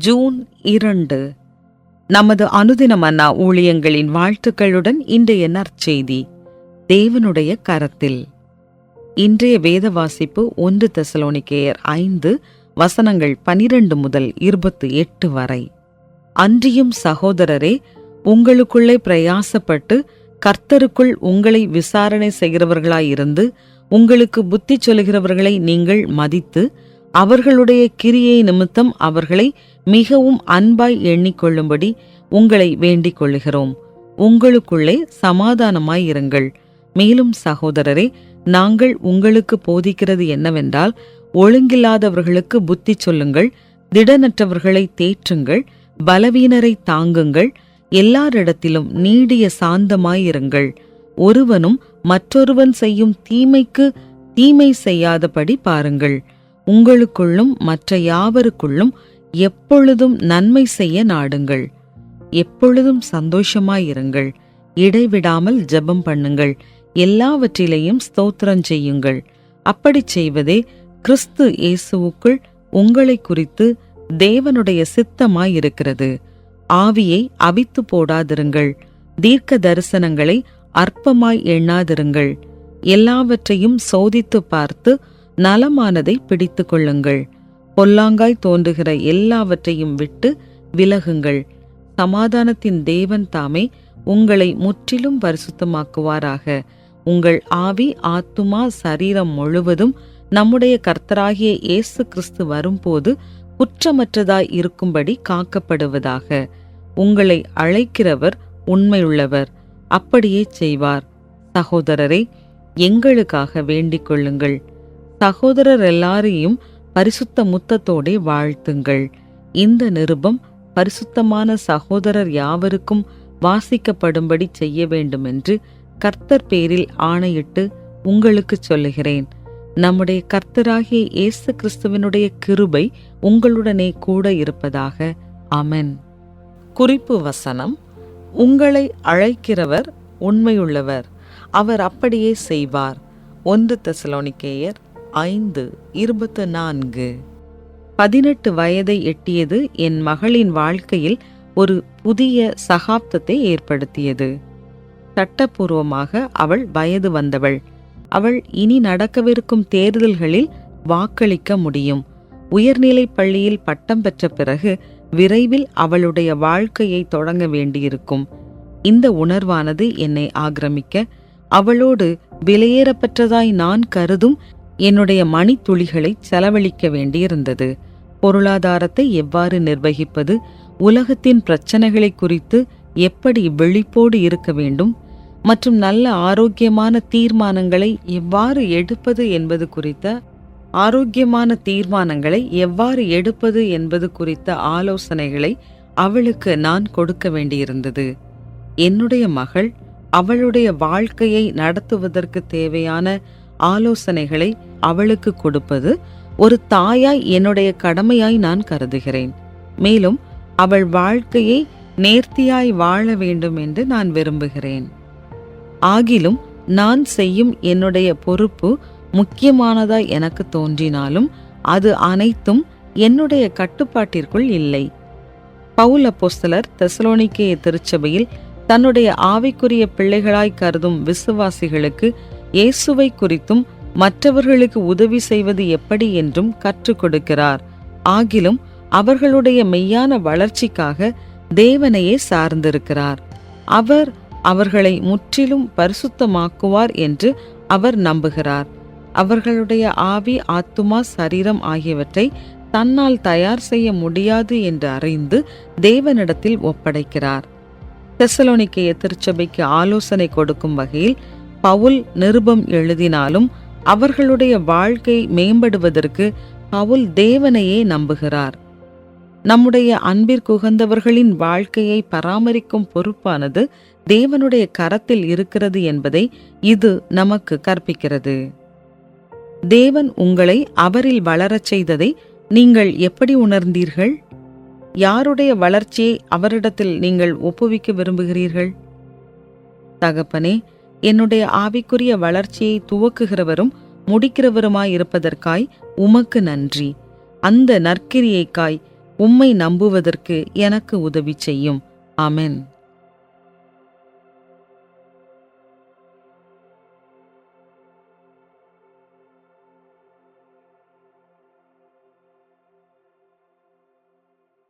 June 2. நமது அனுதின மன்னா ஊழியங்களின் வாழ்த்துக்களுடன் இன்றைய நற்செய்தி தேவனுடைய கரத்தில். இன்றைய வேத வாசிப்பு 1 தெசலோனிக்கேயர் 5 வசனங்கள் 12 முதல் 28 வரை. அன்றியும் சகோதரரே, உங்களுக்குள்ளே பிரயாசப்பட்டு கர்த்தருக்குள் உங்களை விசாரணை செய்கிறவர்களாயிருந்து உங்களுக்கு புத்தி சொல்கிறவர்களை நீங்கள் மதித்து அவர்களுடைய கிரியை நிமித்தம் அவர்களை மிகவும் அன்பாய் எண்ணிக்கொள்ளும்படி உங்களை வேண்டிக் கொள்ளுகிறோம். உங்களுக்குள்ளே சமாதானமாயிருங்கள். மேலும் சகோதரரே, நாங்கள் உங்களுக்கு போதிக்கிறது என்னவென்றால், ஒழுங்கில்லாதவர்களுக்கு புத்தி சொல்லுங்கள், திடனற்றவர்களை தேற்றுங்கள், பலவீனரை தாங்குங்கள், எல்லாரிடத்திலும் நீடிய சாந்தமாயிருங்கள். ஒருவனும் மற்றொருவன் செய்யும் தீமைக்கு தீமை செய்யாதபடி பாருங்கள். உங்களுக்குள்ளும் மற்ற யாவருக்குள்ளும் எப்பொழுதும் நன்மை செய்ய நாடுங்கள். எப்பொழுதும் சந்தோஷமாயிருங்கள். இடைவிடாமல் ஜெபம் பண்ணுங்கள். எல்லாவற்றிலேயும் ஸ்தோத்திரம் செய்யுங்கள். அப்படிச் செய்வதே கிறிஸ்து இயேசுவுக்குள் உங்களை குறித்து தேவனுடைய சித்தமாயிருக்கிறது. ஆவியை அவித்து போடாதிருங்கள். தீர்க்க தரிசனங்களை அற்பமாய் எண்ணாதிருங்கள். எல்லாவற்றையும் சோதித்து பார்த்து நலமானதை பிடித்து கொள்ளுங்கள். பொல்லாங்காய் தோன்றுகிற எல்லாவற்றையும் விட்டு விலகுங்கள். சமாதானத்தின் தேவன் தாமே உங்களை முற்றிலும் பரிசுத்தமாக்குவாராக. உங்கள் ஆவி, ஆத்துமா, சரீரம் முழுவதும் நம்முடைய கர்த்தராகிய இயேசு கிறிஸ்து வரும்போது குற்றமற்றதாய் இருக்கும்படி காக்கப்படுவதாக. உங்களை அழைக்கிறவர் உண்மையுள்ளவர், அப்படியே செய்வார். சகோதரரை, எங்களுக்காக வேண்டிக் கொள்ளுங்கள். சகோதரர் எல்லாரையும் பரிசுத்த முத்தத்தோடே வாழ்த்துங்கள். இந்த நிருபம் பரிசுத்தமான சகோதரர் யாவருக்கும் வாசிக்கப்படும்படி செய்ய வேண்டுமென்று கர்த்தர் பேரில் ஆணையிட்டு உங்களுக்கு சொல்லுகிறேன். நம்முடைய கர்த்தராகிய இயேசு கிறிஸ்துவினுடைய கிருபை உங்களுடனே கூட இருப்பதாக. ஆமென். குறிப்பு வசனம்: உங்களை அழைக்கிறவர் உண்மையுள்ளவர், அவர் அப்படியே செய்வார். 1 தெசலோனிக்கேயர் 5:24. 18 வயதை எட்டியது என் மகளின் வாழ்க்கையில் ஒரு புதிய சகாப்தத்தை ஏற்படுத்தியது. சட்டப்பூர்வமாக அவள் வயது வந்தவள். அவள் இனி நடக்கவிருக்கும் தேர்தல்களில் வாக்களிக்க முடியும். உயர்நிலைப் பள்ளியில் பட்டம் பெற்ற பிறகு விரைவில் அவளுடைய வாழ்க்கையை தொடங்க வேண்டியிருக்கும். இந்த உணர்வானது என்னை ஆக்கிரமிக்க, அவளோடு விலையேறப்பெற்றதாய் நான் கருதும் என்னுடைய மணித்துளிகளை செலவழிக்க வேண்டியிருந்தது. பொருளாதாரத்தை எவ்வாறு நிர்வகிப்பது, உலகத்தின் பிரச்சனைகளை குறித்து எப்படி விழிப்போடு இருக்க வேண்டும் மற்றும் நல்ல ஆரோக்கியமான தீர்மானங்களை எவ்வாறு எடுப்பது என்பது குறித்த ஆலோசனைகளை அவளுக்கு நான் கொடுக்க வேண்டியிருந்தது. என்னுடைய மகள் அவளுடைய வாழ்க்கையை நடத்துவதற்கு தேவையான ஆலோசனைகளை அவளுக்கு கொடுப்பது ஒரு தாயாய் என்னுடைய கடமையாய் நான் கருதுகிறேன். மேலும் அவள் வாழ்க்கையை நேர்த்தியாய் வாழ வேண்டும் என்று நான் விரும்புகிறேன். ஆகிலும் நான் செய்யும் என்னுடைய பொறுப்பு முக்கியமானதாய் எனக்கு தோன்றினாலும் அது அனைத்தும் என்னுடைய கட்டுப்பாட்டிற்குள் இல்லை. பவுல் அப்போஸ்தலர் தெசலோனிக்கேய திருச்சபையில் தன்னுடைய ஆவிக்குரிய பிள்ளைகளாய் கருதும் விசுவாசிகளுக்கு இயேசுவை குறித்தும் மற்றவர்களுக்கு உதவி செய்வது எப்படி என்றும் கற்றுக் கொடுக்கிறார். ஆகிலும் அவர்களுடைய மெய்யான வளர்ச்சிக்காக தேவனையே சார்ந்திருக்கிறார். அவர் அவர்களை முற்றிலும் பரிசுத்தமாக்குவார் என்று அவர் நம்புகிறார். அவர்களுடைய ஆவி, ஆத்துமா, சரீரம் ஆகியவற்றை தன்னால் தயார் செய்ய முடியாது என்று அறிந்து தேவனிடத்தில் ஒப்படைக்கிறார். தெசலோனிக்கேய திருச்சபைக்கு ஆலோசனை கொடுக்கும் வகையில் பவுல் நிருபம் எழுதினாலும் அவர்களுடைய வாழ்க்கை மேம்படுவதற்கு பவுல் தேவனையே நம்புகிறார். நம்முடைய அன்பிற்குகந்தவர்களின் வாழ்க்கையை பராமரிக்கும் பொறுப்பானது தேவனுடைய கரத்தில் இருக்கிறது என்பதை இது நமக்கு கற்பிக்கிறது. தேவன் உங்களை அவரில் வளரச் செய்ததை நீங்கள் எப்படி உணர்ந்தீர்கள்? யாருடைய வளர்ச்சியை அவரிடத்தில் நீங்கள் ஒப்புவிக்க விரும்புகிறீர்கள்? தகப்பனே, என்னுடைய ஆவிக்குரிய வளர்ச்சியை துவக்குகிறவரும் முடிக்கிறவருமாயிருப்பதற்காய் உமக்கு நன்றி. அந்த நற்கிரியைக்காய் உம்மை நம்புவதற்கு எனக்கு உதவி செய்யும். ஆமென்.